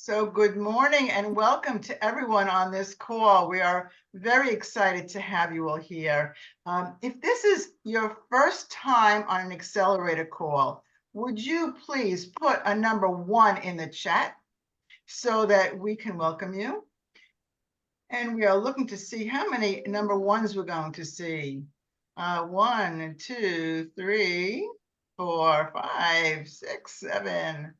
So good morning and welcome to everyone on this call. We are very excited to have you all here. If this is your first time on an Accelerator call, would you please put a number 1 in the chat so that we can welcome you? And we are looking to see how many number 1s we're going to see. 1, 2, 3, 4, 5, 6, 7.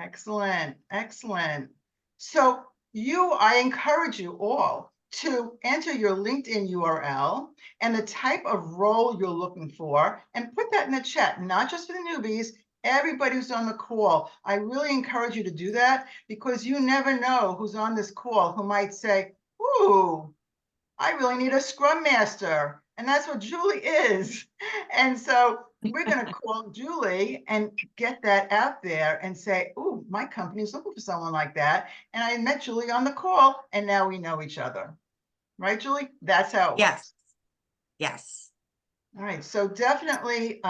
Excellent, excellent. So I encourage you all to enter your LinkedIn URL and the type of role you're looking for and put that in the chat, not just for the newbies, everybody who's on the call. I really encourage you to do that because you never know who's on this call who might say, ooh, I really need a scrum master. And that's what Julie is. And so we're going to call Julie and get that out there and say, oh, my company is looking for someone like that. And I met Julie on the call and now we know each other. Right, Julie? That's how it works. Yes. All right. So definitely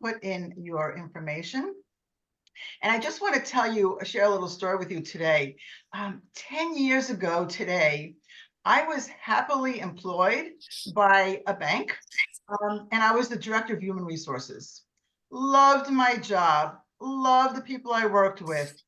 put in your information. And I just want to share a little story with you today. 10 years ago today, I was happily employed by a bank, and I was the director of human resources. Loved my job, loved the people I worked with,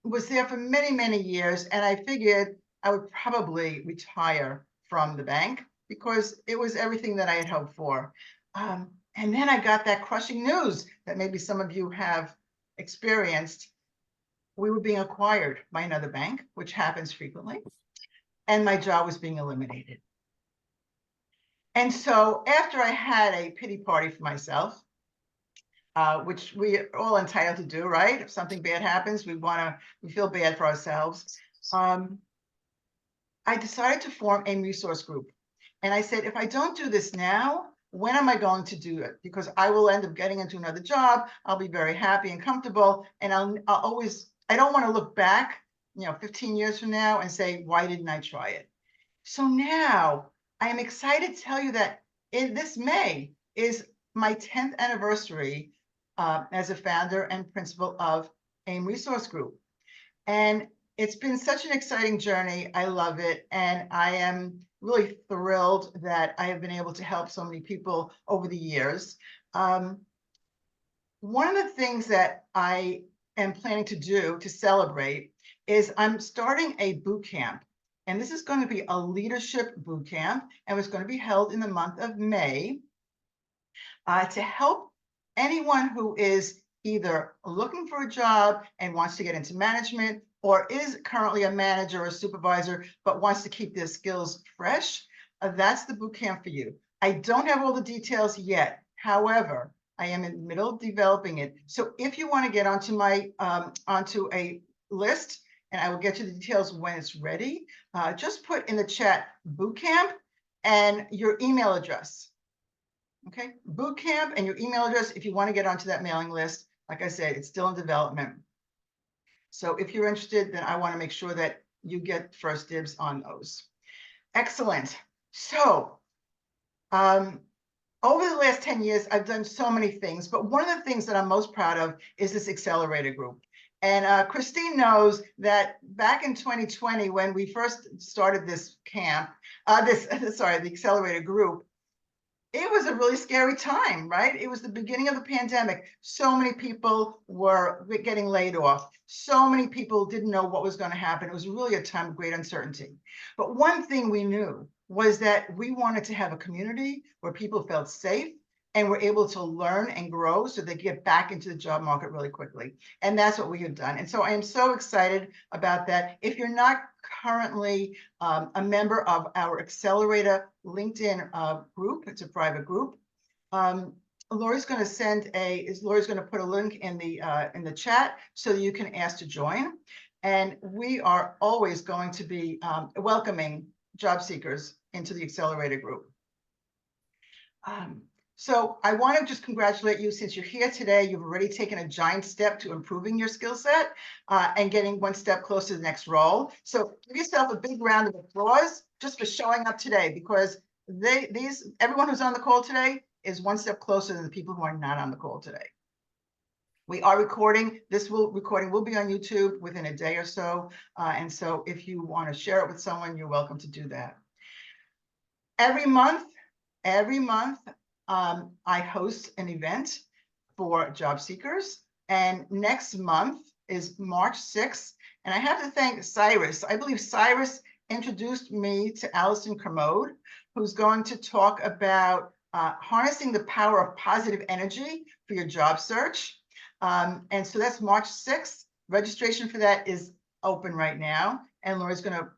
was there for many, many years, and I figured I would probably retire from the bank because it was everything that I had hoped for. And then I got that crushing news that maybe some of you have experienced. We were being acquired by another bank, which happens frequently, and my job was being eliminated. And so after I had a pity party for myself, which we're all entitled to do, right? If something bad happens, we feel bad for ourselves. I decided to form a resource group. And I said, if I don't do this now, when am I going to do it? Because I will end up getting into another job. I'll be very happy and comfortable. And I don't want to look back, 15 years from now and say, why didn't I try it? So now I am excited to tell you that in this May is my 10th anniversary as a founder and principal of AIM Resource Group. And it's been such an exciting journey. I love it. And I am really thrilled that I have been able to help so many people over the years. One of the things that I am planning to do to celebrate is I'm starting a boot camp. And this is going to be a leadership boot camp, and it's going to be held in the month of May to help anyone who is either looking for a job and wants to get into management or is currently a manager or a supervisor, but wants to keep their skills fresh. That's the boot camp for you. I don't have all the details yet. However, I am in the middle of developing it. So if you want to get onto onto a list, and I will get you the details when it's ready, just put in the chat boot camp and your email address. Okay, boot camp and your email address if you want to get onto that mailing list. Like I said, it's still in development. So if you're interested, then I want to make sure that you get first dibs on those. Excellent. So over the last 10 years, I've done so many things, but one of the things that I'm most proud of is this Accelerator group. And Christine knows that back in 2020, when we first started this camp, the Accelerator group, it was a really scary time, right? It was the beginning of the pandemic. So many people were getting laid off. So many people didn't know what was going to happen. It was really a time of great uncertainty. But one thing we knew was that we wanted to have a community where people felt safe and were able to learn and grow so they get back into the job market really quickly. And that's what we have done. And so I am so excited about that. If you're not currently a member of our Accelerator LinkedIn group, it's a private group. Lori's going to put a link in the chat so that you can ask to join. And we are always going to be welcoming job seekers into the Accelerator group. So I want to just congratulate you. Since you're here today, you've already taken a giant step to improving your skill set and getting one step closer to the next role. So give yourself a big round of applause just for showing up today, because everyone who's on the call today is one step closer than the people who are not on the call today. We are recording. Recording will be on YouTube within a day or so. And so if you want to share it with someone, you're welcome to do that. Every month, I host an event for job seekers. And next month is March 6th. And I have to thank Cyrus. I believe Cyrus introduced me to Allison Kermode, who's going to talk about harnessing the power of positive energy for your job search. And so that's March 6th. Registration for that is open right now. And Laura's going to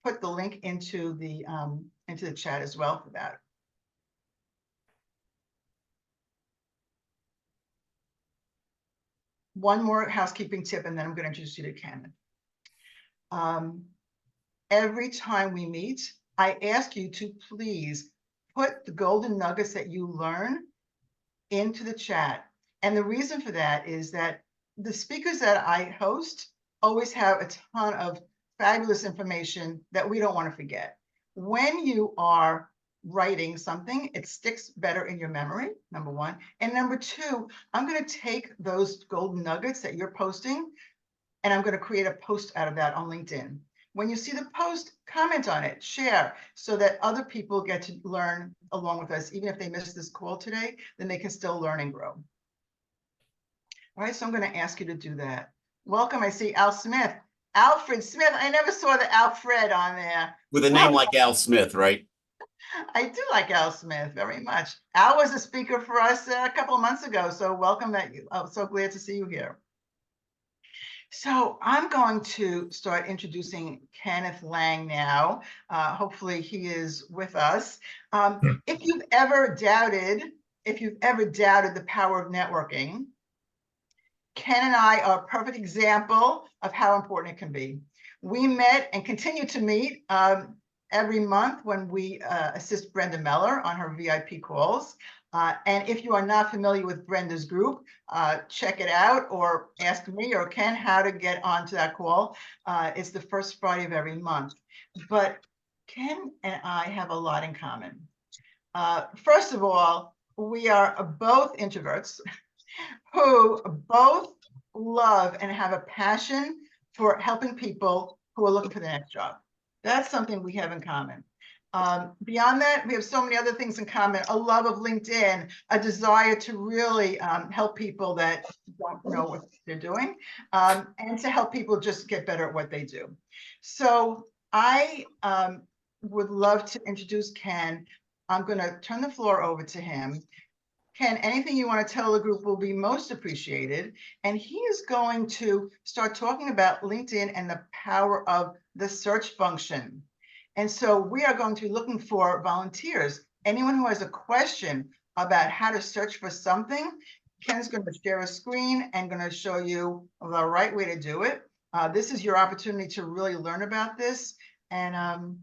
put the link into the chat as well for that. One more housekeeping tip, and then I'm going to introduce you to Kenneth. Every time we meet, I ask you to please put the golden nuggets that you learn into the chat. And the reason for that is that the speakers that I host always have a ton of fabulous information that we don't want to forget. When you are writing something, it sticks better in your memory, number one. And number two, I'm going to take those golden nuggets that you're posting, and I'm going to create a post out of that on LinkedIn. When you see the post, comment on it, share, so that other people get to learn along with us. Even if they missed this call today, then they can still learn and grow. All right, so I'm going to ask you to do that. Welcome. I see Al Smith. Alfred Smith. I never saw the Alfred on there. With a name like Al Smith, right? I do like Al Smith very much. Al was a speaker for us a couple of months ago, so welcome. I'm so glad to see you here. So I'm going to start introducing Kenneth Lang now. Hopefully he is with us. If you've ever doubted the power of networking, Ken and I are a perfect example of how important it can be. We met and continue to meet every month when we assist Brenda Meller on her VIP calls. And if you are not familiar with Brenda's group, check it out or ask me or Ken how to get onto that call. It's the first Friday of every month. But Ken and I have a lot in common. First of all, we are both introverts who both love and have a passion for helping people who are looking for the next job. That's something we have in common. Beyond that, we have so many other things in common: a love of LinkedIn, a desire to really help people that don't know what they're doing, and to help people just get better at what they do. So I would love to introduce Ken. I'm going to turn the floor over to him. Ken, anything you want to tell the group will be most appreciated. And he is going to start talking about LinkedIn and the power of the search function. And so we are going to be looking for volunteers. Anyone who has a question about how to search for something, Ken's going to share a screen and going to show you the right way to do it. This is your opportunity to really learn about this and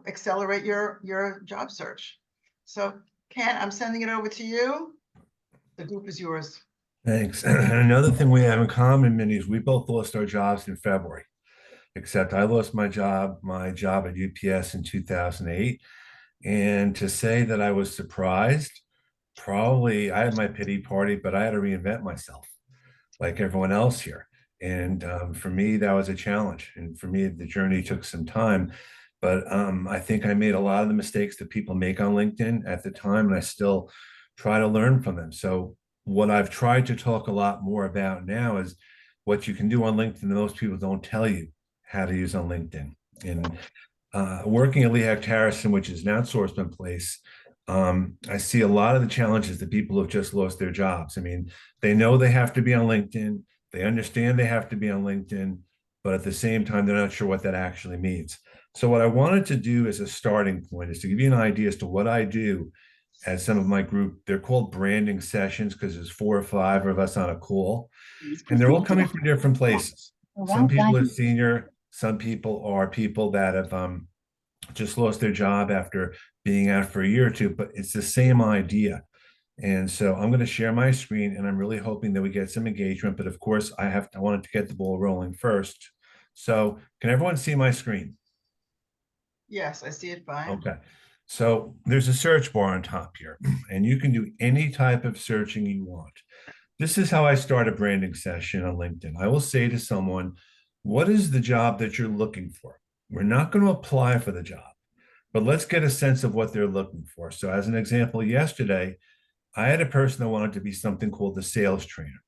accelerate your job search. So Ken, I'm sending it over to you. The group is yours. Thanks. And another thing we have in common, Minnie, is we both lost our jobs in February, except I lost my job at UPS in 2008. And to say that I was surprised, probably I had my pity party, but I had to reinvent myself like everyone else here. And for me, that was a challenge. And for me, the journey took some time. But I think I made a lot of the mistakes that people make on LinkedIn at the time, and I still try to learn from them. So what I've tried to talk a lot more about now is what you can do on LinkedIn that most people don't tell you how to use on LinkedIn. And working at Lee Harrison, which is an outsourcement place, I see a lot of the challenges that people have just lost their jobs. I mean, they know they have to be on LinkedIn. They understand they have to be on LinkedIn, but at the same time, they're not sure what that actually means. So what I wanted to do as a starting point is to give you an idea as to what I do as some of my group. They're called branding sessions because there's 4 or 5 of us on a call, and they're all coming from different places. Some people are senior, some people are people that have just lost their job after being out for a year or two, but it's the same idea. And so I'm going to share my screen, and I'm really hoping that we get some engagement. But of course, I wanted to get the ball rolling first. So can everyone see my screen? Yes, I see it fine. Okay. So there's a search bar on top here, and you can do any type of searching you want. This is how I start a branding session on LinkedIn. I will say to someone, what is the job that you're looking for? We're not going to apply for the job, but let's get a sense of what they're looking for. So, as an example, yesterday, I had a person that wanted to be something called the sales trainer.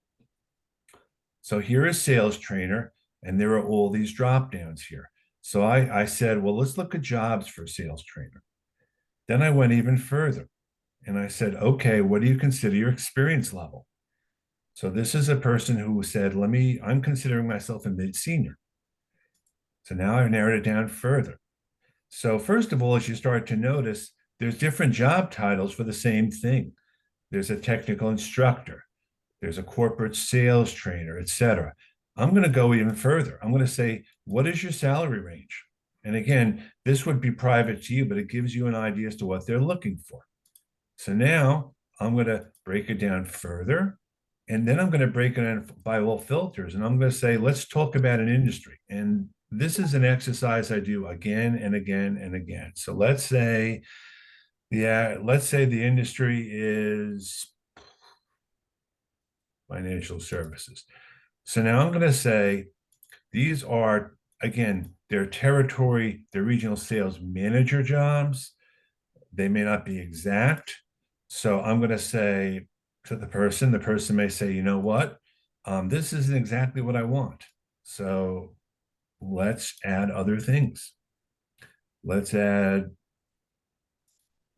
So, here is sales trainer, and there are all these drop downs here. So, I said, well, let's look at jobs for sales trainer. Then I went even further and I said, okay, what do you consider your experience level? So this is a person who said, I'm considering myself a mid-senior. So now I've narrowed it down further. So first of all, as you start to notice, there's different job titles for the same thing. There's a technical instructor, there's a corporate sales trainer, etc. I'm going to go even further. I'm going to say, what is your salary range? And again, this would be private to you, but it gives you an idea as to what they're looking for. So now I'm going to break it down further. And then I'm going to break it down by all filters. And I'm going to say, let's talk about an industry. And this is an exercise I do again and again and again. So let's say the industry is financial services. So now I'm going to say these are, again, their territory, their regional sales manager jobs. They may not be exact. So I'm going to say to the person may say, you know what? This isn't exactly what I want. So let's add other things. Let's add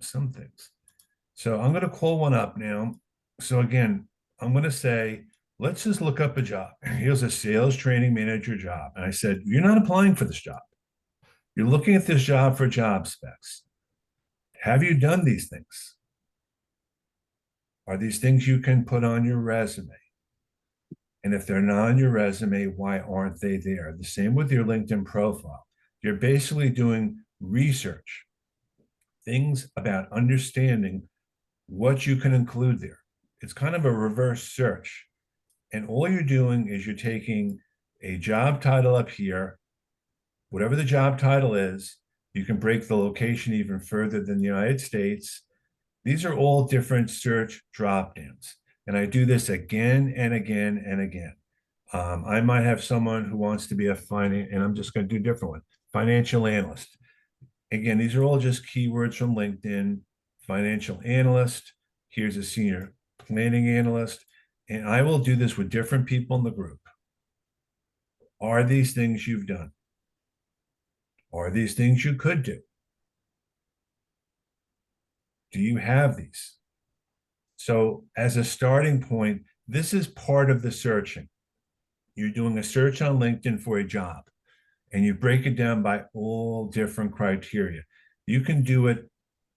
some things. So I'm going to call one up now. So again, I'm going to say, let's just look up a job. Here's a sales training manager job. And I said, you're not applying for this job. You're looking at this job for job specs. Have you done these things? Are these things you can put on your resume? And if they're not on your resume, why aren't they there? The same with your LinkedIn profile. You're basically doing research, things about understanding what you can include there. It's kind of a reverse search. And all you're doing is you're taking a job title up here, whatever the job title is, you can break the location even further than the United States. These are all different search drop downs. And I do this again and again and again. I might have someone who wants to be and I'm just going to do a different one, financial analyst. Again, these are all just keywords from LinkedIn. Financial analyst. Here's a senior planning analyst. And I will do this with different people in the group. Are these things you've done? Are these things you could do? Do you have these? So as a starting point, this is part of the searching. You're doing a search on LinkedIn for a job, and you break it down by all different criteria. You can do it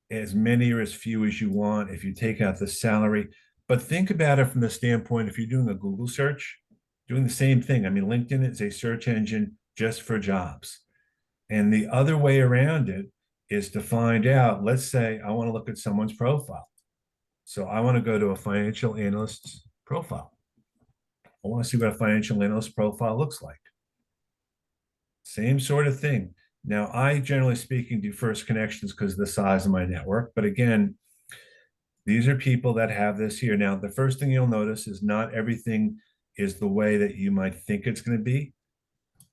as many or as few as you want if you take out the salary. But think about it from the standpoint, if you're doing a Google search, doing the same thing. I mean, LinkedIn is a search engine just for jobs. And the other way around it is to find out, let's say I want to look at someone's profile. So I want to go to a financial analyst's profile. I want to see what a financial analyst profile looks like. Same sort of thing. Now, I generally speaking do first connections because of the size of my network. But again, these are people that have this here. Now, the first thing you'll notice is not everything is the way that you might think it's going to be.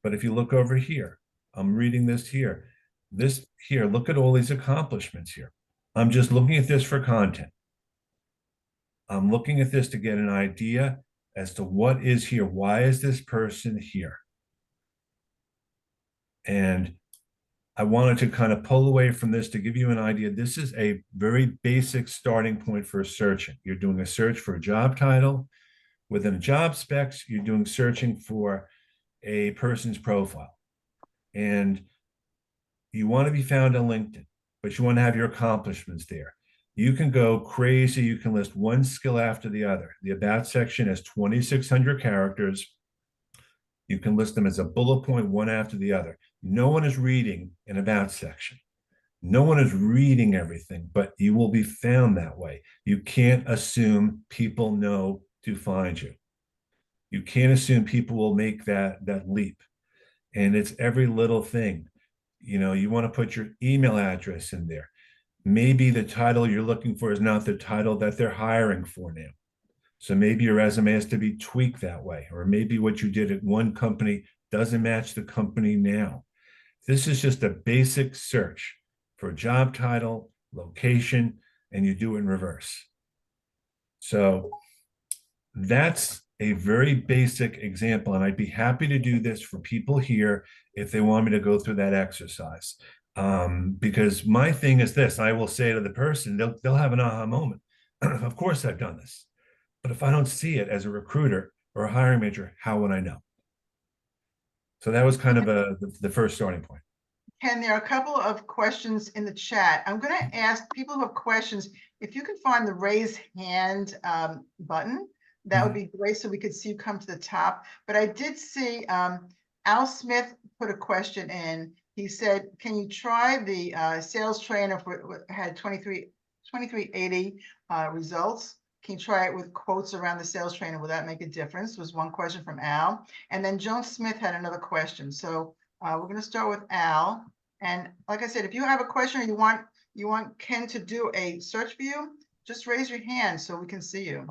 But if you look over here, I'm reading this here. This here, look at all these accomplishments here. I'm just looking at this for content. I'm looking at this to get an idea as to what is here. Why is this person here? And I wanted to kind of pull away from this to give you an idea. This is a very basic starting point for searching. You're doing a search for a job title. Within a job specs, you're doing searching for a person's profile. And you want to be found on LinkedIn, but you want to have your accomplishments there. You can go crazy. You can list one skill after the other. The about section has 2,600 characters. You can list them as a bullet point, one after the other. No one is reading an about section. No one is reading everything, but you will be found that way. You can't assume people know to find you. You can't assume people will make that leap. And it's every little thing. You know, you want to put your email address in there. Maybe the title you're looking for is not the title that they're hiring for now. So maybe your resume has to be tweaked that way, or maybe what you did at one company doesn't match the company now. This is just a basic search for job title, location, and you do it in reverse. So that's a very basic example, and I'd be happy to do this for people here if they want me to go through that exercise. Because my thing is this, I will say to the person, they'll have an aha moment. Of course I've done this, but if I don't see it as a recruiter or a hiring manager, how would I know? So that was kind of the first starting point. Ken, there are a couple of questions in the chat. I'm going to ask people who have questions, if you can find the raise hand button, that would be great, so we could see you come to the top. But I did see Al Smith put a question in. He said, can you try the sales trainer for had 2380 results? Can you try it with quotes around the sales trainer? Will that make a difference? Was one question from Al. And then Joan Smith had another question. So we're going to start with Al. And like I said, if you have a question or you want Ken to do a search for you, just raise your hand so we can see you.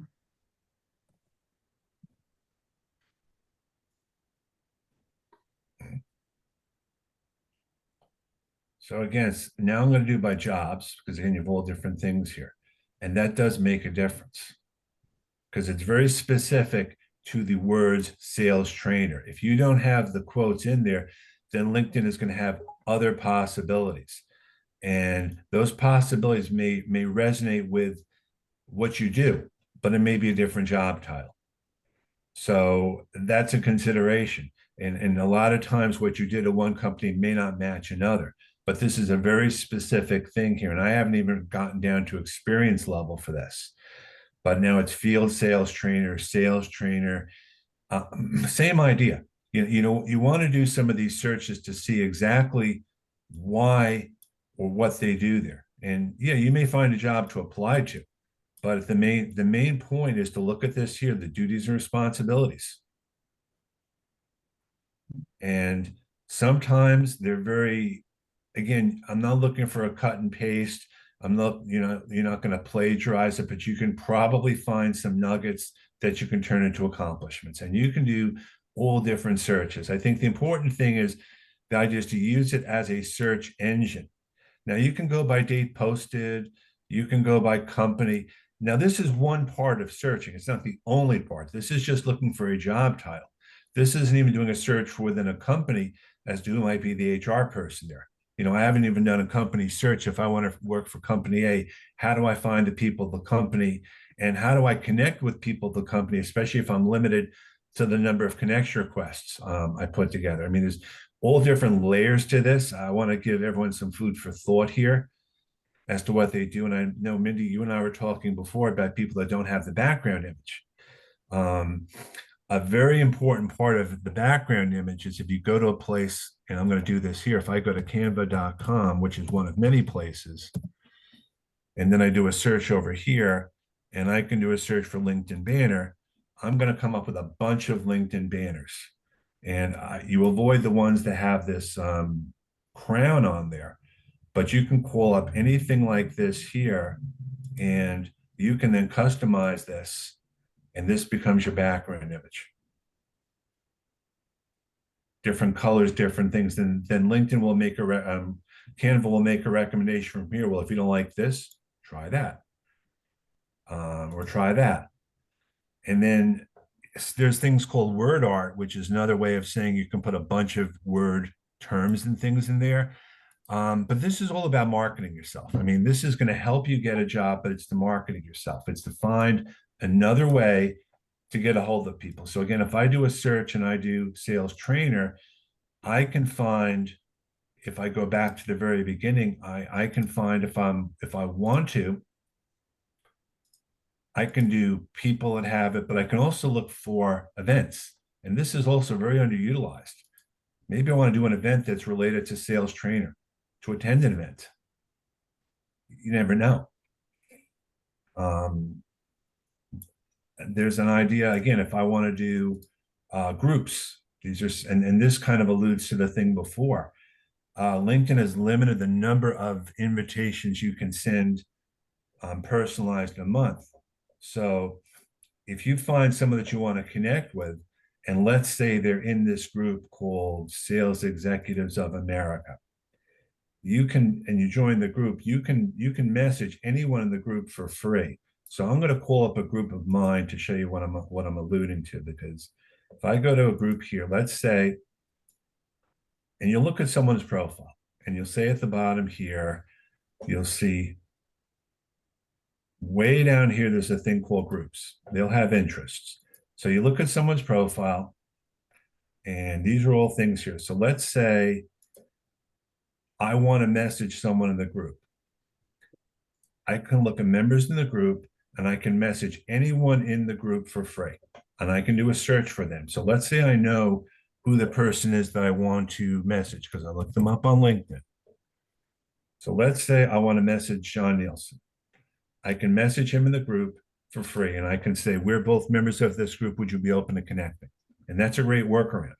So again, now I'm going to do by jobs, because again, you have all different things here. And that does make a difference because it's very specific to the words sales trainer. If you don't have the quotes in there, then LinkedIn is going to have other possibilities. And those possibilities may resonate with what you do, but it may be a different job title. So that's a consideration. And a lot of times what you did at one company may not match another. But this is a very specific thing here. And I haven't even gotten down to experience level for this. But now it's field sales trainer, same idea. You want to do some of these searches to see exactly why or what they do there. And yeah, you may find a job to apply to, but the main point is to look at this here, the duties and responsibilities. And sometimes they're very, again, I'm not looking for a cut and paste. I'm not, you're not going to plagiarize it, but you can probably find some nuggets that you can turn into accomplishments. And you can do all different searches. I think the important thing is the idea is to use it as a search engine. Now you can go by date posted, you can go by company. Now this is one part of searching. It's not the only part. This is just looking for a job title. This isn't even doing a search within a company as to who might be the HR person there. I haven't even done a company search. If I want to work for company A, how do I find the people of the company? And how do I connect with people of the company, especially if I'm limited to the number of connection requests I put together? I mean, there's all different layers to this. I want to give everyone some food for thought here as to what they do. And I know, Mindy, you and I were talking before about people that don't have the background image. A very important part of the background image is if you go to a place, and I'm going to do this here, if I go to canva.com, which is one of many places, and then I do a search over here, and I can do a search for LinkedIn banner, I'm going to come up with a bunch of LinkedIn banners. And you avoid the ones that have this crown on there, but you can call up anything like this here, and you can then customize this, and this becomes your background image. Different colors, different things. Then LinkedIn will make Canva will make a recommendation from here. Well, if you don't like this, try that, or try that. And then there's things called word art, which is another way of saying you can put a bunch of word terms and things in there. But this is all about marketing yourself. I mean, this is going to help you get a job, but it's to marketing yourself. It's to find another way to get a hold of people. So again, if I do a search and I do sales trainer, I can find, if I go back to the very beginning, I can find if I want to, I can do people that have it, but I can also look for events. And this is also very underutilized. Maybe I want to do an event that's related to sales trainer, to attend an event. You never know. There's an idea, again, if I want to do groups, these are, and this kind of alludes to the thing before. LinkedIn has limited the number of invitations you can send personalized a month. So if you find someone that you want to connect with, and let's say they're in this group called Sales Executives of America, you can, and you join the group, you can message anyone in the group for free. So I'm going to call up a group of mine to show you what I'm alluding to, because if I go to a group here, let's say, and you'll look at someone's profile, and you'll say at the bottom here, you'll see way down here, there's a thing called groups. They'll have interests. So you look at someone's profile, and these are all things here. So let's say I want to message someone in the group. I can look at members in the group, and I can message anyone in the group for free, and I can do a search for them. So let's say I know who the person is that I want to message because I looked them up on LinkedIn. So let's say I want to message John Nielsen. I can message him in the group for free, and I can say, we're both members of this group. Would you be open to connecting? And that's a great workaround.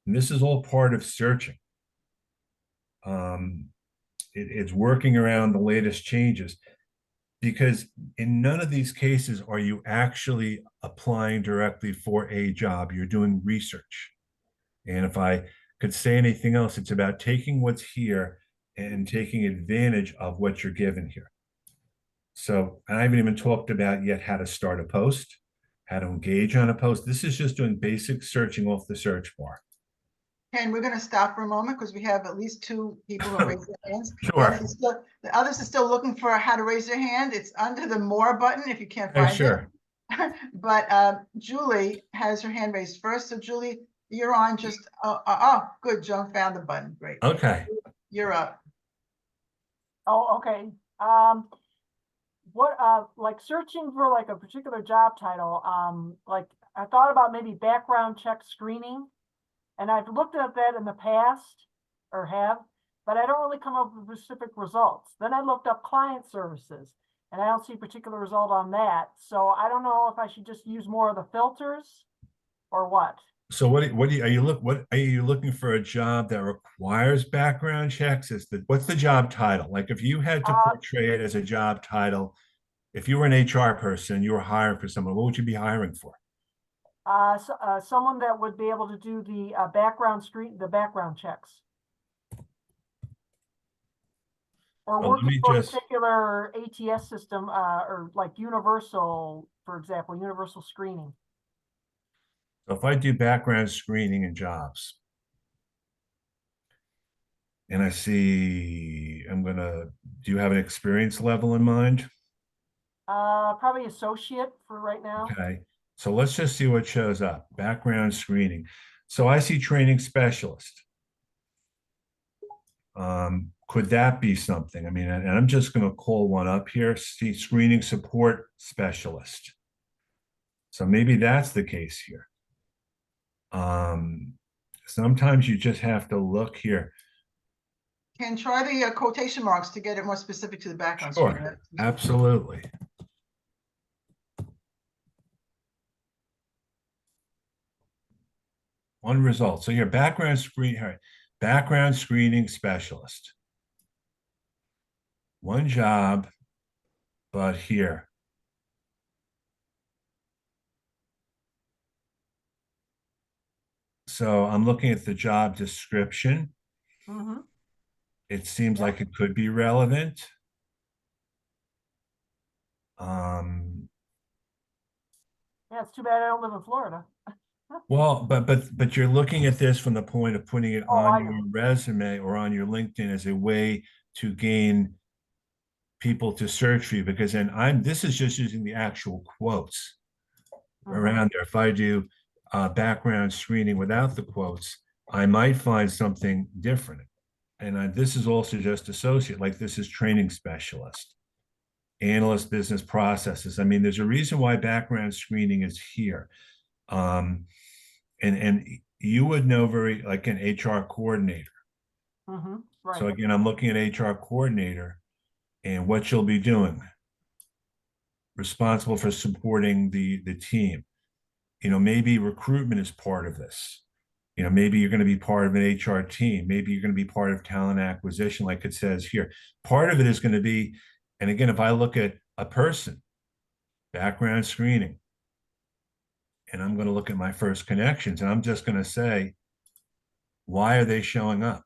And this is all part of searching. It's working around the latest changes, because in none of these cases are you actually applying directly for a job. You're doing research. And if I could say anything else, it's about taking what's here and taking advantage of what you're given here. So I haven't even talked about yet how to start a post, how to engage on a post. This is just doing basic searching off the search bar. Ken, we're going to stop for a moment because we have at least 2 people who raise their hands. Sure. The others are still looking for how to raise their hand. It's under the more button if you can't find Sure. it. But Julie has her hand raised first. So Julie, you're on. Just good. Joan found the button. Great. Okay. You're up. Oh, okay. What like searching for like a particular job title, like I thought about maybe background check screening, and I've looked at that in the past or have, but I don't really come up with specific results. Then I looked up client services and I don't see a particular result on that. So I don't know if I should just use more of the filters or what. So what are you looking for, a job that requires background checks? What's the job title? Like if you had to portray it as a job title, if you were an HR person, you were hiring for someone, what would you be hiring for? Someone that would be able to do the background checks. Or working for a particular ATS system, or like universal, for example, universal screening. So if I do background screening in jobs, and I see, do you have an experience level in mind? Probably associate for right now. Okay. So let's just see what shows up. Background screening. So I see training specialist. Could that be something? I mean, and I'm just going to call one up here. See, screening support specialist. So maybe that's the case here. Sometimes you just have to look here. Can try the quotation marks to get it more specific to the background. Sure, absolutely. One result. So your background screening specialist. One job, but here. So I'm looking at the job description. Mm-hmm. It seems like it could be relevant. Yeah, it's too bad I don't live in Florida. Well, but you're looking at this from the point of putting it on your resume or on your LinkedIn as a way to gain people to search for you, because then this is just using the actual quotes around there. If I do background screening without the quotes, I might find something different. And this is also just associate, like this is training specialist, analyst business processes. I mean, there's a reason why background screening is here. And you would know very, like an HR coordinator. Right. So again, I'm looking at HR coordinator and what you'll be doing. Responsible for supporting the team. You know, maybe recruitment is part of this. You know, maybe you're going to be part of an HR team. Maybe you're going to be part of talent acquisition, like it says here. Part of it is going to be, and again, if I look at a person, background screening, and I'm going to look at my first connections, and I'm just going to say, why are they showing up?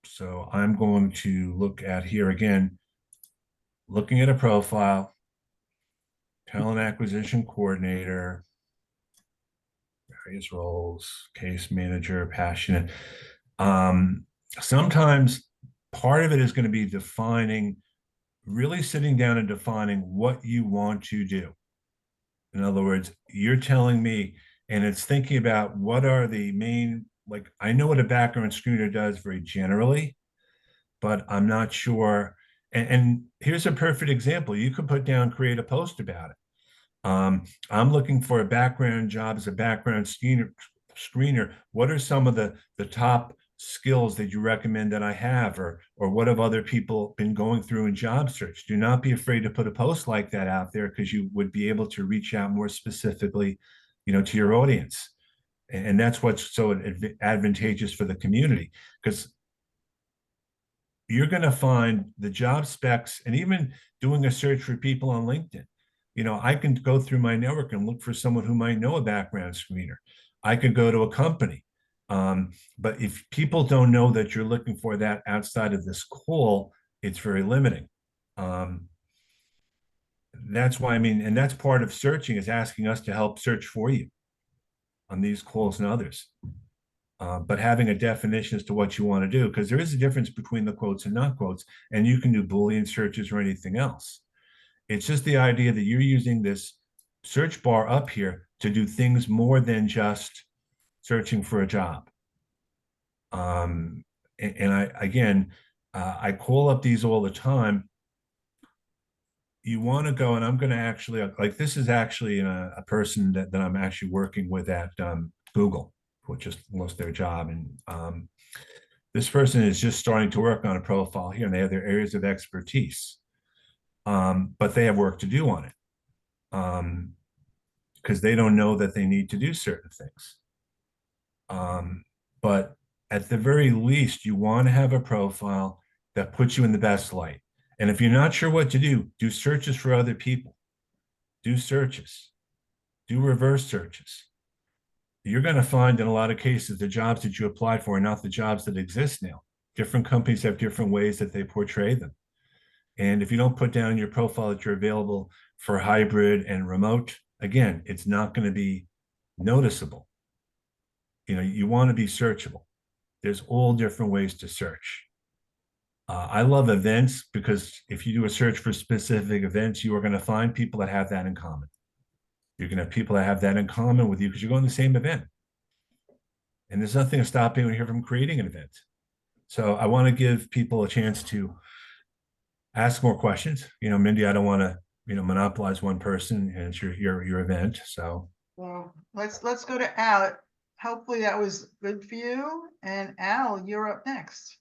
So I'm going to look at here again, looking at a profile, talent acquisition coordinator, various roles, case manager, passionate. Sometimes part of it is going to be defining, really sitting down and defining what you want to do. In other words, you're telling me, and it's thinking about what are the main, like, I know what a background screener does very generally, but I'm not sure. And here's a perfect example. You could put down, create a post about it. I'm looking for a background job as a background screener. What are some of the top skills that you recommend that I have, or what have other people been going through in job search? Do not be afraid to put a post like that out there, because you would be able to reach out more specifically, to your audience. And that's what's so advantageous for the community, because you're going to find the job specs, and even doing a search for people on LinkedIn. I can go through my network and look for someone who might know a background screener. I could go to a company. But if people don't know that you're looking for that outside of this call, it's very limiting. That's why, and that's part of searching, is asking us to help search for you on these calls and others. But having a definition as to what you want to do, because there is a difference between the quotes and not quotes, and you can do Boolean searches or anything else. It's just the idea that you're using this search bar up here to do things more than just searching for a job. And I call up these all the time. You want to go, and I'm going to actually, like, this is actually a person that I'm actually working with at Google, who just lost their job. And this person is just starting to work on a profile here, and they have their areas of expertise. But they have work to do on it, because they don't know that they need to do certain things. But at the very least, you want to have a profile that puts you in the best light. And if you're not sure what to do searches for other people. Do searches. Do reverse searches. You're going to find in a lot of cases the jobs that you applied for are not the jobs that exist now. Different companies have different ways that they portray them. And if you don't put down in your profile that you're available for hybrid and remote, again, it's not going to be noticeable. You want to be searchable. There's all different ways to search. I love events, because if you do a search for specific events, you are going to find people that have that in common. You're going to have people that have that in common with you, because you're going to the same event. And there's nothing to stop anyone here from creating an event. So I want to give people a chance to ask more questions. Mindy, I don't want to, monopolize one person, and it's your event. So Well, let's go to Al. Hopefully that was good for you. And Al, you're up next.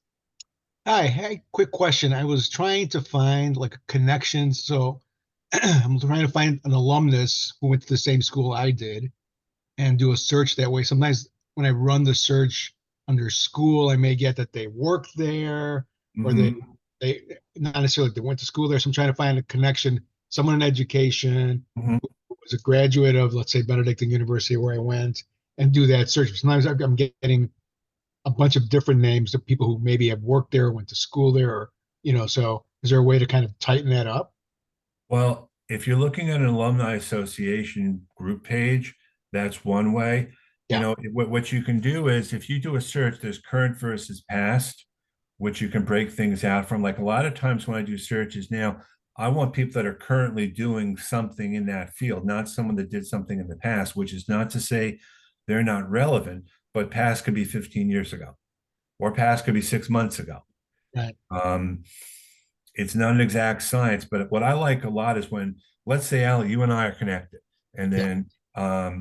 Hi, hey, quick question. I was trying to find like a connection. So I'm trying to find an alumnus who went to the same school I did and do a search that way. Sometimes when I run the search under school, I may get that they worked there, or they not necessarily they went to school there. So I'm trying to find a connection, someone in education who was a graduate of, let's say, Benedictine University, where I went, and do that search. Sometimes I'm getting a bunch of different names of people who maybe have worked there, went to school there, or, so is there a way to kind of tighten that up? Well, if you're looking at an alumni association group page, that's one way. Yeah. What you can do is, if you do a search, there's current versus past, which you can break things out from. Like, a lot of times when I do searches now, I want people that are currently doing something in that field, not someone that did something in the past, which is not to say they're not relevant, but past could be 15 years ago, or past could be 6 months ago. Right. It's not an exact science, but what I like a lot is when, let's say, Ali, you and I are connected, and then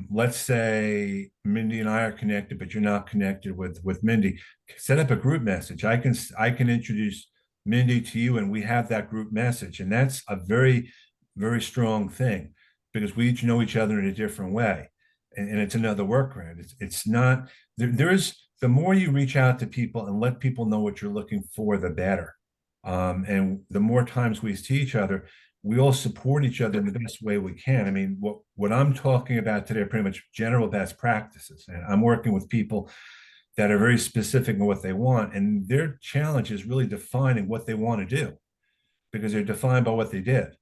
let's say Mindy and I are connected, but you're not connected with Mindy. Set up a group message. I can introduce Mindy to you, and we have that group message, and that's a very, very strong thing, because we each know each other in a different way, and it's another workaround. It's not there's the more you reach out to people and let people know what you're looking for, the better. And the more times we see each other, we all support each other in the best way we can. I mean, what I'm talking about today are pretty much general best practices. And I'm working with people that are very specific in what they want. And their challenge is really defining what they want to do because they're defined by what they did,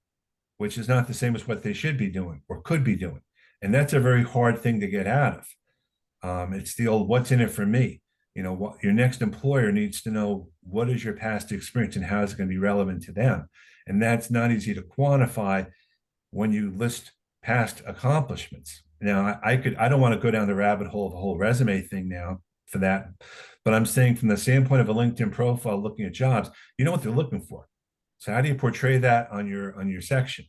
which is not the same as what they should be doing or could be doing. And that's a very hard thing to get out of. It's the old what's in it for me. You know, what your next employer needs to know what is your past experience and how is it going to be relevant to them. And that's not easy to quantify when you list past accomplishments. Now, I don't want to go down the rabbit hole of the whole resume thing now for that, but I'm saying from the standpoint of a LinkedIn profile looking at jobs, you know what they're looking for. So how do you portray that on your section?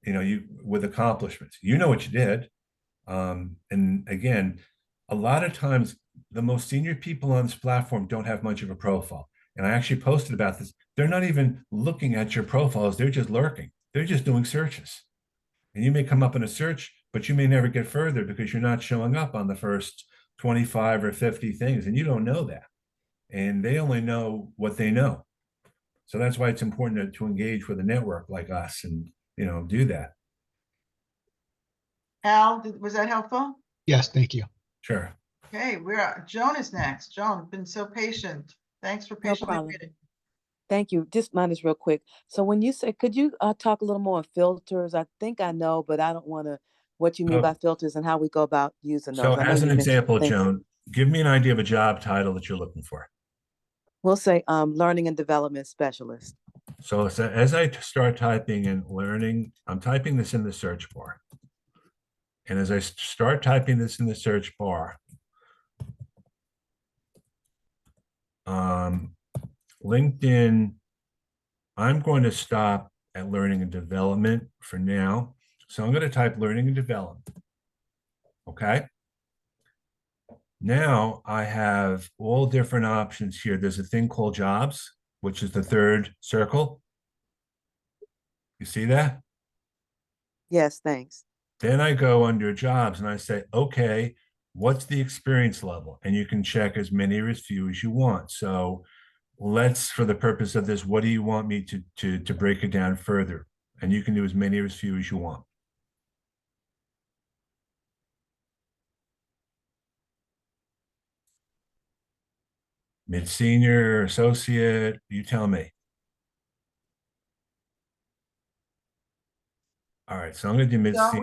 You know, you with accomplishments, you know what you did. And again, a lot of times the most senior people on this platform don't have much of a profile. And I actually posted about this. They're not even looking at your profiles. They're just lurking. They're just doing searches. And you may come up in a search, but you may never get further because you're not showing up on the first 25 or 50 things. And you don't know that. And they only know what they know. So that's why it's important to engage with a network like us and, you know, do that. Al, was that helpful? Yes, thank you. Sure. Okay, Joan is next. Joan, been so patient. Thanks for patiently problem. waiting. Thank you. Just mine is real quick. So when you say, could you talk a little more on filters? I think I know, but I don't want to, what you mean So- by filters and how we go about using So those. I know as an you mentioned example, things. Joan, give me an idea of a job title that you're looking for. We'll say learning and development specialist. So as I start typing in learning, I'm typing this in the search bar. And as I start typing this in the search bar, LinkedIn, I'm going to stop at learning and development for now. So I'm going to type learning and development. Okay. Now I have all different options here. There's a thing called jobs, which is the third circle. You see that? Yes, thanks. Then I go under jobs and I say, okay, what's the experience level? And you can check as many or as few as you want. So let's, for the purpose of this, what do you want me to break it down further? And you can do as many or as few as you want. Mid-senior, associate, you tell me. All right, so I'm going to do Joan, mid-senior.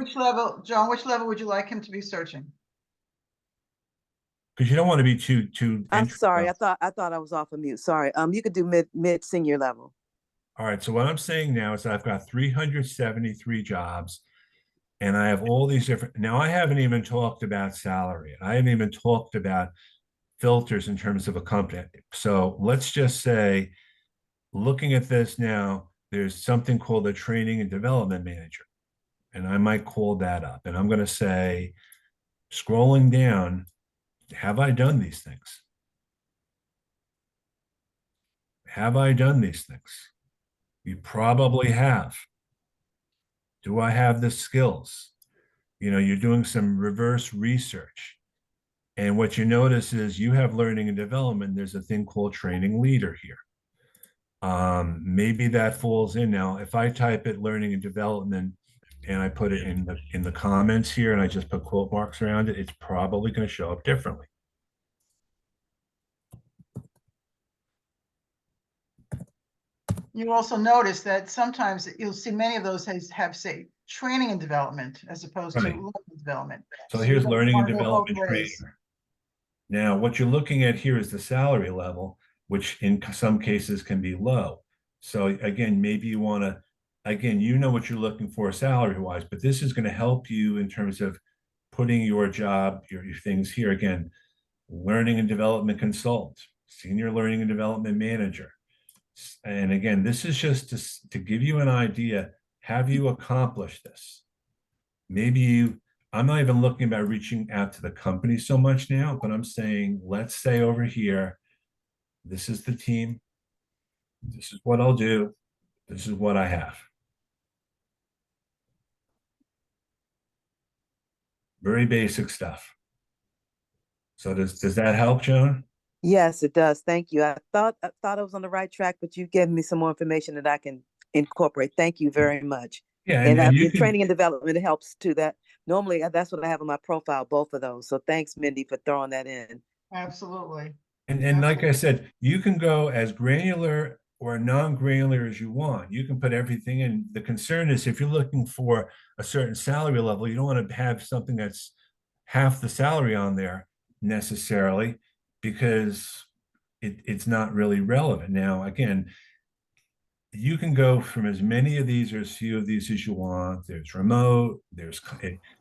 which level would you like him to be searching? Because you don't want to be too I'm entry sorry. level. I thought I was off of mute. Sorry. You could do mid senior level. All right, so what I'm saying now is I've got 373 jobs and I have all these different, now I haven't even talked about salary. I haven't even talked about filters in terms of a company. So let's just say, looking at this now, there's something called a training and development manager. And I might call that up. And I'm going to say, scrolling down, have I done these things? Have I done these things? You probably have. Do I have the skills? You know, you're doing some reverse research. And what you notice is you have learning and development. There's a thing called training leader here. Maybe that falls in now. If I type it learning and development and I put it in the comments here and I just put quote marks around it, it's probably going to show up differently. You also notice that sometimes you'll see many of those have say training and development as opposed to Right. learning and development. So So here's you learning and wanna go both development ways. trainer. Now, what you're looking at here is the salary level, which in some cases can be low. So again, maybe you want to, again, you know what you're looking for salary wise, but this is going to help you in terms of putting your job, your things here. Again, learning and development consultant, senior learning and development manager. And again, this is just to give you an idea. Have you accomplished this? Maybe I'm not even looking about reaching out to the company so much now, but I'm saying, let's say over here, this is the team. This is what I'll do. This is what I have. Very basic stuff. So does that help, Joan? Yes, it does. Thank you. I thought I was on the right track, but you gave me some more information that I can incorporate. Thank you very much. Yeah, And and you in can, training and development, it helps too. That normally that's what I have on my profile, both of those. So thanks, Mindy, for throwing that in. Absolutely. and like I said, you can go as granular or non-granular as you want. You can put everything in. The concern is if you're looking for a certain salary level, you don't want to have something that's half the salary on there necessarily, because it's not really relevant. Now, again, you can go from as many of these or as few of these as you want. There's remote,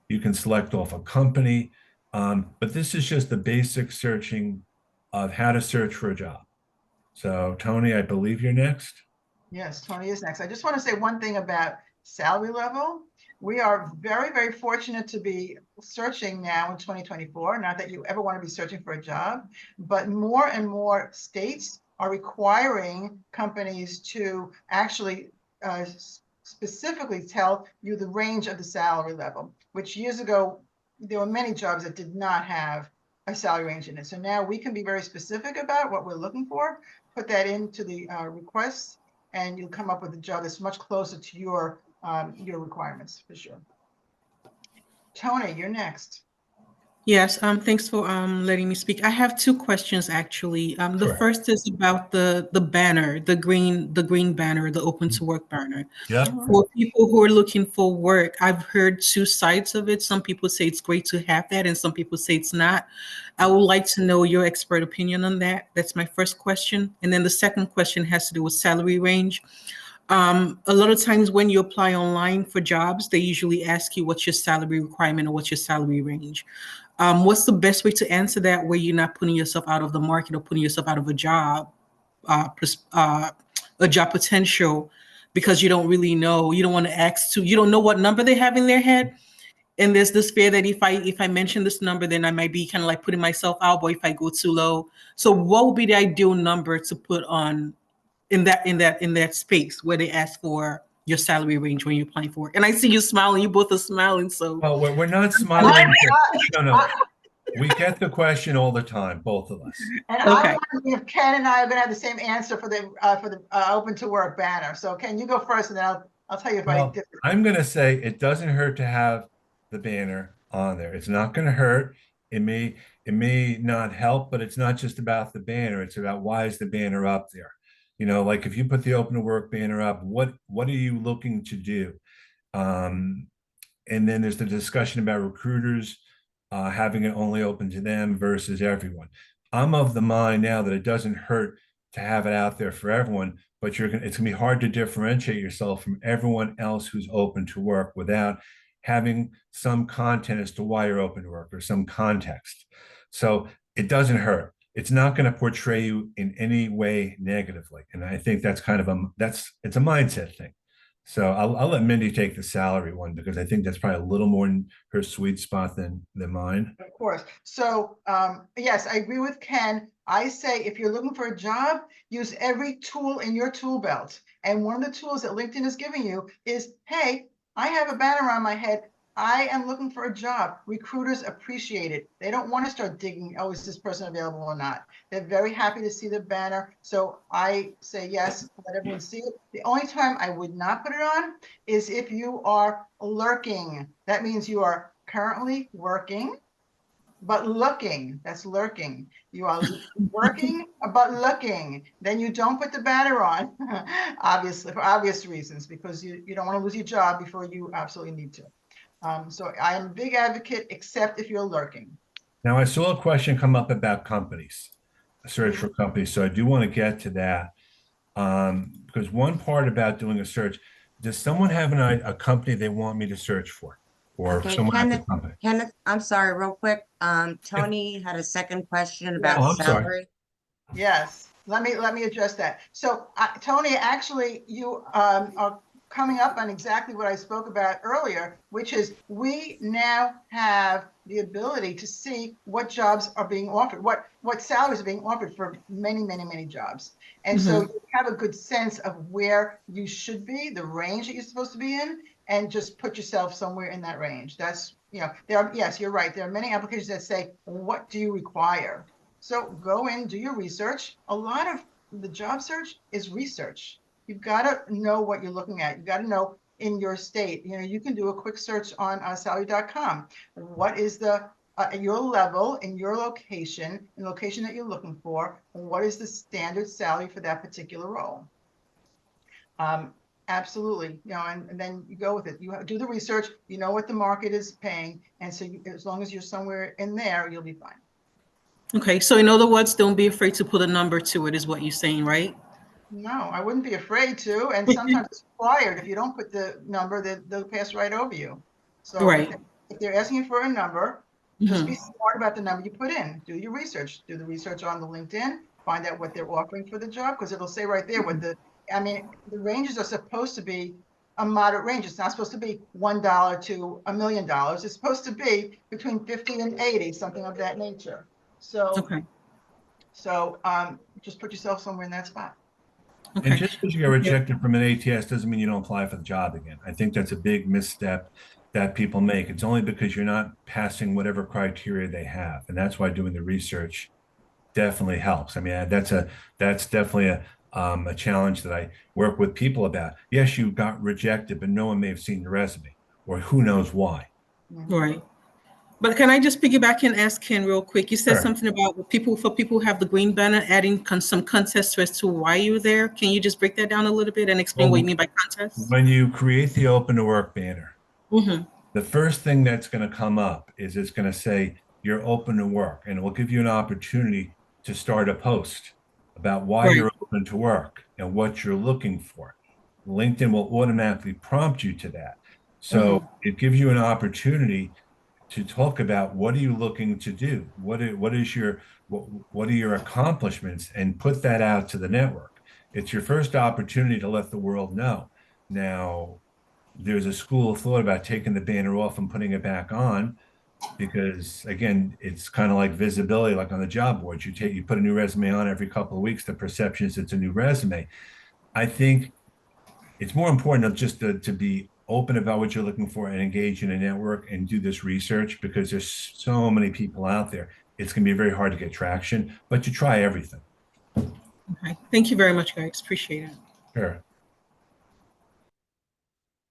you can select off a company. But this is just the basic searching of how to search for a job. So Tony, I believe you're next. Yes, Tony is next. I just want to say one thing about salary level. We are very, very fortunate to be searching now in 2024. Not that you ever want to be searching for a job, but more and more states are requiring companies to actually specifically tell you the range of the salary level, which years ago, there were many jobs that did not have a salary range in it. So now we can be very specific about what we're looking for, put that into the requests, and you'll come up with a job that's much closer to your requirements, for sure. Tony, you're next. Yes, thanks for letting me speak. I have two questions actually. The Sure. first is about the banner, the green banner, the open to work banner. Yep. For people who are looking for work, I've heard two sides of it. Some people say it's great to have that, and some people say it's not. I would like to know your expert opinion on that. That's my first question. And then the second question has to do with salary range. A lot of times when you apply online for jobs, they usually ask you what's your salary requirement or what's your salary range. What's the best way to answer that where you're not putting yourself out of the market or putting yourself out of a job potential, because you don't really know, you don't want to you don't know what number they have in their head. And there's this fear that if I mention this number, then I might be kind of like putting myself out, but if I go too low. So what would be the ideal number to put on in that space where they ask for your salary range when you're applying for it? And I see you smiling, you both are smiling. So Well, we're not smiling. No. We get the question all the time, both of us. And Okay. I'm wondering if Ken and I are going to have the same answer for the open to work banner. So Ken, you go first, and then I'll tell you if I Well, differ. I'm going to say it doesn't hurt to have the banner on there. It's not going to hurt. It may not help, but it's not just about the banner. It's about why is the banner up there? You know, like if you put the open to work banner up, what are you looking to do? And then there's the discussion about recruiters having it only open to them versus everyone. I'm of the mind now that it doesn't hurt to have it out there for everyone, but it's gonna be hard to differentiate yourself from everyone else who's open to work without having some content as to why you're open to work or some context. So it doesn't hurt. It's not going to portray you in any way negatively, and I think that's kind of it's a mindset thing. So I'll let Mindy take the salary one because I think that's probably a little more in her sweet spot than mine. Of course. So yes, I agree with Ken. I say if you're looking for a job, use every tool in your tool belt. And one of the tools that LinkedIn is giving you is, hey, I have a banner on my head. I am looking for a job. Recruiters appreciate it. They don't want to start digging, oh, is this person available or not? They're very happy to see the banner. So I say yes, let everyone see it. The only time I would not put it on is if you are lurking. That means you are currently working, but looking. That's lurking. You are working, but looking. Then you don't put the banner on, obviously, for obvious reasons, because you don't want to lose your job before you absolutely need to. So I am a big advocate, except if you're lurking. Now, I saw a question come up about companies, a search for companies. So I do want to get to that because one part about doing a search, does someone have a company they want me to search for? Or Okay, someone at the Kenneth, company? Kenneth, I'm sorry, real quick. Tony had a second question about Oh, I'm sorry. salary. Yes, let me address that. So Tony, actually, you are coming up on exactly what I spoke about earlier, which is we now have the ability to see what jobs are being offered, what salaries are being offered for many, many, many jobs. And so you have a good sense of where you should be, the range that you're supposed to be in, and just put yourself somewhere in that range. That's, yes, you're right. There are many applications that say, what do you require? So go in, do your research. A lot of the job search is research. you've got to know what you're looking at. You've got to know in your state. You know, you can do a quick search on salary.com. What is the at your level, in your location, in the location that you're looking for, and what is the standard salary for that particular role? Absolutely, you know, and then you go with it. You do the research, you know what the market is paying, and so as long as you're somewhere in there, you'll be fine. Okay, so in other words, don't be afraid to put a number to it, is what you're saying, right? No, I wouldn't be afraid to, and sometimes it's required. If you don't put the number, they'll pass right over you. So Right. if they're asking you for a number, just be Mhm. smart about the number you put in. Do your research. Do the research on the LinkedIn. Find out what they're offering for the job, because it'll say right there what the. I mean, the ranges are supposed to be a moderate range. It's not supposed to be $1 to $1 million. It's supposed to be between 50 and 80, something of that nature. So, Okay, just put yourself somewhere in that spot. And okay. just because you got rejected from an ATS doesn't mean you don't apply for the job again. I think that's a big misstep that people make. It's only because you're not passing whatever criteria they have. And that's why doing the research definitely helps. I mean, that's definitely a challenge that I work with people about. Yes, you got rejected, but no one may have seen your resume, or who knows why. Right. But can I just piggyback and ask Ken real quick? You said Sure. something about for people who have the green banner, adding some context as to why you're there. Can you just break that down a little bit and explain what you mean by context? When you create the open to work banner, Mm-hmm. the first thing that's going to come up is it's going to say you're open to work, and it will give you an opportunity to start a post about why Right. you're open to work and what you're looking for. LinkedIn will automatically prompt you to that. So it gives you an opportunity to talk about what are you looking to do? What are your accomplishments, and put that out to the network. It's your first opportunity to let the world know. Now, there's a school of thought about taking the banner off and putting it back on, because again, it's kind of like visibility, like on the job boards. You put a new resume on every couple of weeks, the perception is it's a new resume. I think it's more important just to be open about what you're looking for and engage in a network and do this research, because there's so many people out there. It's going to be very hard to get traction, but you try everything. Okay. Thank you very much, guys. Appreciate it. Sure.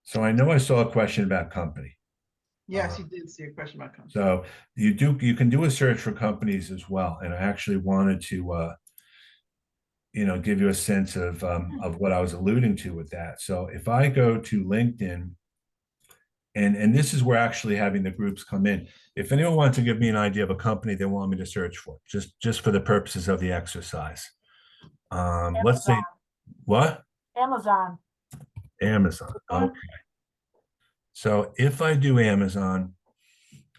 So I know I saw a question about company. Yes, you did see a question about company. So you can do a search for companies as well. And I actually wanted to give you a sense of what I was alluding to with that. So if I go to LinkedIn, and this is where actually having the groups come in. If anyone wants to give me an idea of a company they want me to search for, just for the purposes of the exercise. Let's say what? Amazon. Amazon. Okay. So if I do Amazon,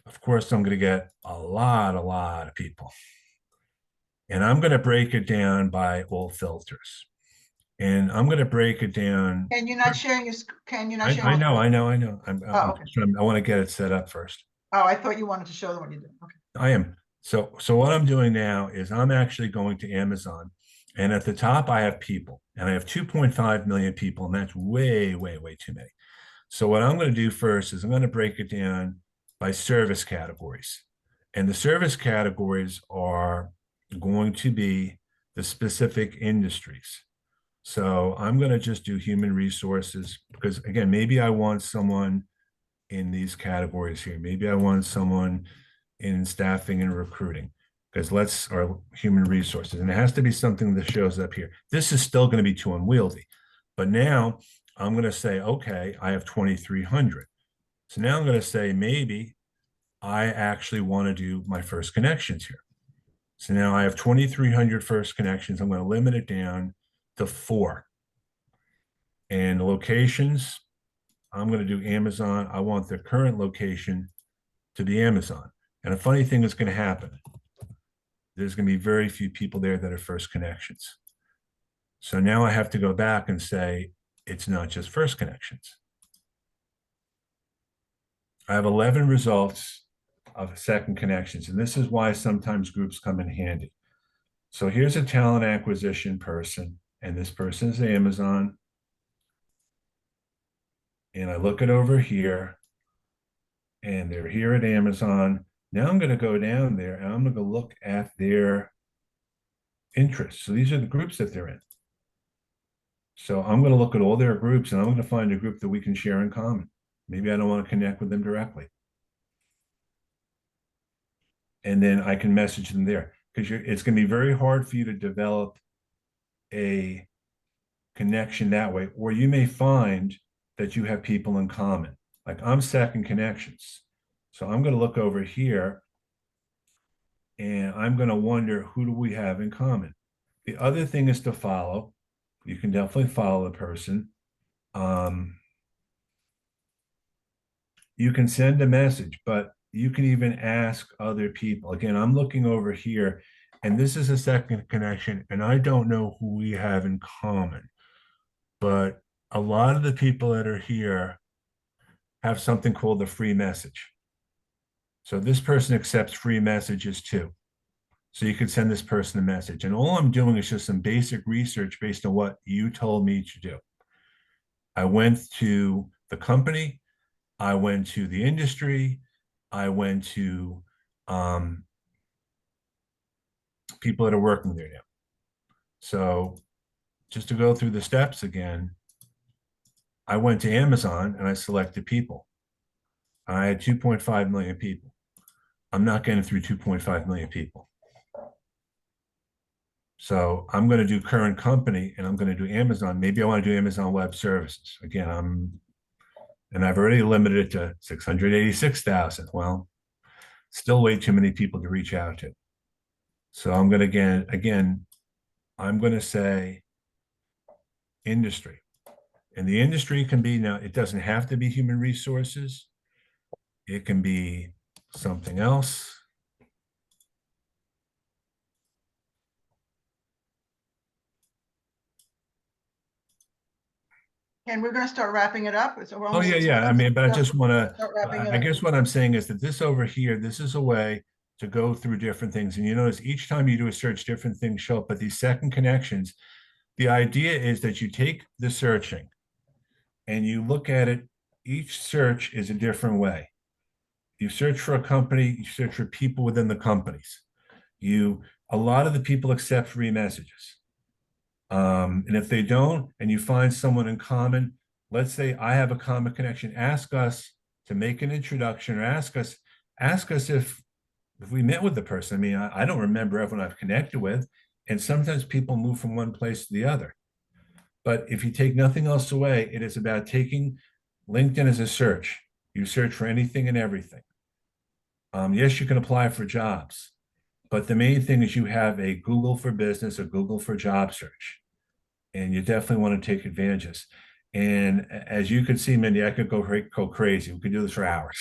of course, I'm going to get a lot of people. And I'm going to break it down by all filters. And I'm going to break it down. And you're not sharing your, Ken, you're not sharing. I know. Oh, okay. I want to get it set up first. Oh, I thought you wanted to show them what you did. Okay. I am. So what I'm doing now is I'm actually going to Amazon. And at the top, I have people. And I have 2.5 million people. And that's way too many. So what I'm going to do first is I'm going to break it down by service categories. And the service categories are going to be the specific industries. So I'm going to just do human resources, because again, maybe I want someone in these categories here. Maybe I want someone in staffing and recruiting, or human resources. And it has to be something that shows up here. This is still going to be too unwieldy. But now I'm going to say, okay, I have 2,300. So now I'm going to say, maybe I actually want to do my first connections here. So now I have 2,300 first connections. I'm going to limit it down to 4. And locations, I'm going to do Amazon. I want the current location to be Amazon. And a funny thing is going to happen. There's going to be very few people there that are first connections. So now I have to go back and say, it's not just first connections. I have 11 results of second connections. And this is why sometimes groups come in handy. So here's a talent acquisition person, and this person is Amazon. And I look it over here, and they're here at Amazon. Now I'm going to go down there, and I'm going to look at their interests. So these are the groups that they're in. So I'm going to look at all their groups and I'm going to find a group that we can share in common. Maybe I don't want to connect with them directly. And then I can message them there, because it's going to be very hard for you to develop a connection that way, or you may find that you have people in common. Like I'm second connections. So I'm going to look over here and I'm going to wonder, who do we have in common? The other thing is to follow. You can definitely follow the person. You can send a message, but you can even ask other people. Again, I'm looking over here, and this is a second connection, and I don't know who we have in common, but a lot of the people that are here have something called the free message. So this person accepts free messages too. So you could send this person a message. And all I'm doing is just some basic research based on what you told me to do. I went to the company, I went to the industry, I went to people that are working there now. So just to go through the steps again, I went to Amazon and I selected people. I had 2.5 million people. I'm not getting through 2.5 million people. So I'm going to do current company and I'm going to do Amazon. Maybe I want to do Amazon Web Services. Again, I've already limited it to 686,000. Well, still way too many people to reach out to. So I'm going to, again, I'm going to say industry. And the industry can be, now it doesn't have to be human resources. It can be something else. And we're gonna start wrapping it up. We're Oh, almost yeah, at yeah. I 10. mean, but I So just want start wrapping to, it I up. guess what I'm saying is that this over here, this is a way to go through different things. And you notice each time you do a search, different things show up. But these second connections, the idea is that you take the searching and you look at it. Each search is a different way. You search for a company, you search for people within the companies. A lot of the people accept free messages. And if they don't, and you find someone in common, let's say I have a common connection, ask us to make an introduction, or ask us if we met with the person. I mean, I don't remember everyone I've connected with, and sometimes people move from one place to the other. But if you take nothing else away, it is about taking LinkedIn as a search. You search for anything and everything. Yes, you can apply for jobs, but the main thing is you have a Google for Business, a Google for Job search, and you definitely want to take advantages. And as you can see, Mindy, I could go crazy. We could do this for hours.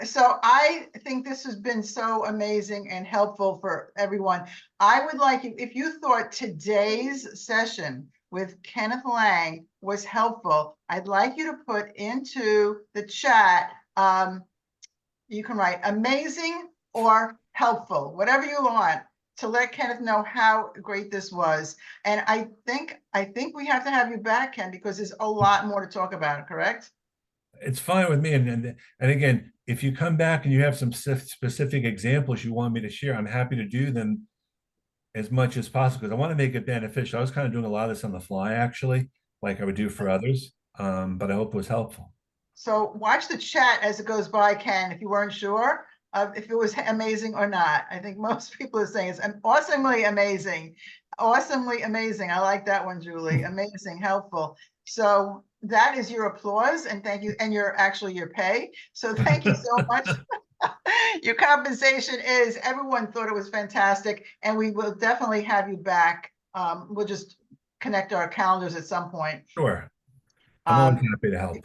So I think this has been so amazing and helpful for everyone. I would like, if you thought today's session with Kenneth Lang was helpful, I'd like you to put into the chat, you can write amazing or helpful, whatever you want, to let Kenneth know how great this was. And I think we have to have you back, Ken, because there's a lot more to talk about, correct? It's fine with me. And again, if you come back and you have some specific examples you want me to share, I'm happy to do them as much as possible, because I want to make it beneficial. I was kind of doing a lot of this on the fly, actually, like I would do for others. But I hope it was helpful. So watch the chat as it goes by, Ken, if you weren't sure if it was amazing or not. I think most people are saying it's awesomely amazing. Awesomely amazing. I like that one, Julie. Amazing, helpful. So that is your applause, and thank you, and your pay. So thank you so much. Your compensation is, everyone thought it was fantastic, and we will definitely have you back. We'll just connect our calendars at some point. Sure. I'm always happy to help.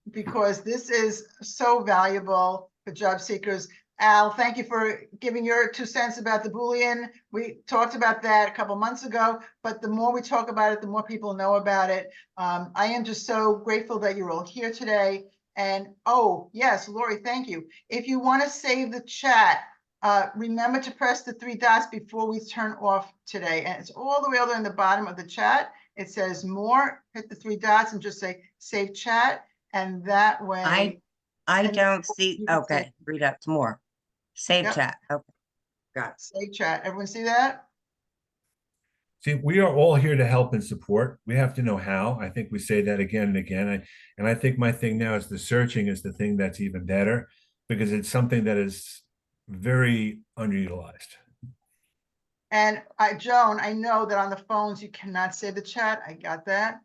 Because this is so valuable for job seekers. Al, thank you for giving your 2 cents about the Boolean. We talked about that a couple months ago, but the more we talk about it, the more people know about it. I am just so grateful that you're all here today. And oh, yes, Lori, thank you. If you want to save the chat, remember to press the 3 dots before we turn off today. And it's all the way over in the bottom of the chat. It says more, hit the 3 dots and just say save chat. And that way. I don't see, you can okay, read up some more. Save Yep. chat, okay, got it. Save chat. Everyone see that? See, we are all here to help and support. We have to know how. I think we say that again and again. And I think my thing now is the searching is the thing that's even better because it's something that is very underutilized. And Joan, I know that on the phones you cannot say the chat. I got that.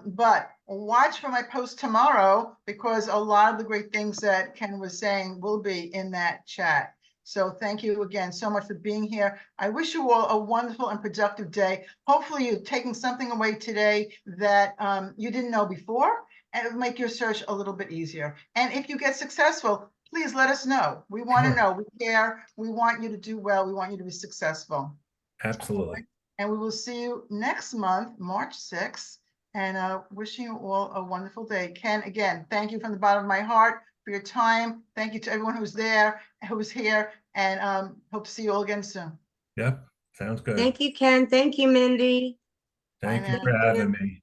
But watch for my post tomorrow because a lot of the great things that Ken was saying will be in that chat. So thank you again so much for being here. I wish you all a wonderful and productive day. Hopefully you're taking something away today that you didn't know before, and it'll make your search a little bit easier. And if you get successful, please let us know. We want to Sure. know. We care. We want you to do well. We want you to be successful. Absolutely. And we will see you next month, March 6th. And wishing you all a wonderful day. Ken, again, thank you from the bottom of my heart for your time. Thank you to everyone who's there, who's here, and hope to see you all again soon. Yep. Sounds good. Thank you, Ken. Thank you, Mindy. Thank Bye you now. for having me.